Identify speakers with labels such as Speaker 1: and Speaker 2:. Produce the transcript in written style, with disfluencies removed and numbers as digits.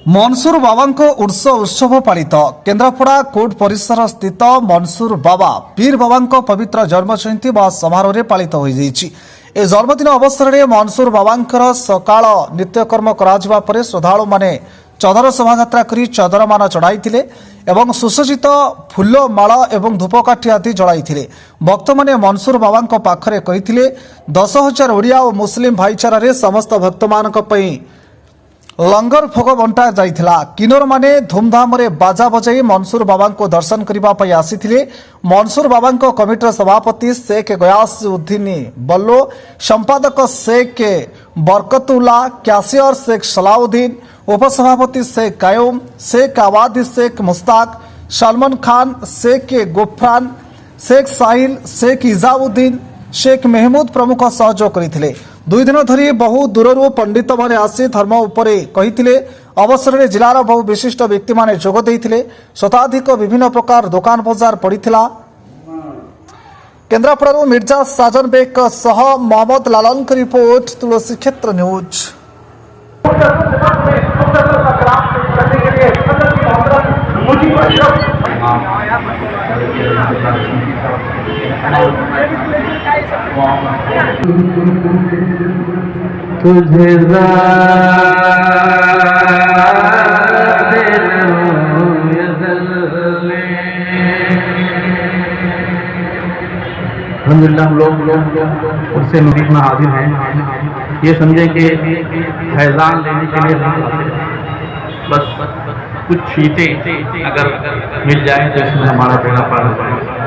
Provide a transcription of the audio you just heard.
Speaker 1: मनसुर बाबा उर्स उत्सव पालित केन्द्रापड़ा कोर्ट परिसर स्थित मनसुर बाबा पीर बाबा पवित्र जन्म जयंती व समारोह पालित हो जन्मदिन अवसर में मनसुर बाबा सकाल नित्यकर्म करा श्रद्धालु माने चदर शोभायात्रा कर चदर मान चढ़ाई एवं सुसज्जित फूल माल एवं धूपकाठी आदि जड़ाई भक्त माने मनसुर बाबा पाखरे कही 10,000 ओडिया और मुस्लिम भाईचारा समस्त भक्त मानक लंगर भोग बंटा जाइथिला। किन्नर माने धूमधाम रे बाजा बजाई मनसुर बाबा को दर्शन करने आसीथिले। मनसुर बाबा कमिटर सभापति शेख गयासउद्दीन बल्लो, संपादक शेख बरकतुल्ला, कैशियर शेख सलाउद्दीन, उपसभापति शेख कायम, शेख आवादी शेख मुस्ताक, सलमान खान, शेख गुफरान, शेख साहिल, शेख इजाउद्दीन, शेख मेहमूद प्रमुख सहयोग करथिले। 2 दिन धरी बहु दूररू पंडित माने आसी धर्म उपरे कहिथिले। अवसर में जिलार बहु विशिष्ट व्यक्ति माने जोग देइथिले। शताधिक विभिन्न प्रकार दुकान बजार पड़िथिला। केन्द्रापड़ारू मिर्जा साजन बेग सह मोहम्मद लालन की रिपोर्ट, तुलसी क्षेत्र न्यूज।
Speaker 2: तुझे अल्हम्दुलिल्लाह हम लोग उससे नबी में हाजिर हैं। ये समझे कि फैजान लेने के लिए बस कुछ चीज़ें अगर मिल जाए तो इसमें हमारा बेड़ा पार हो जाए।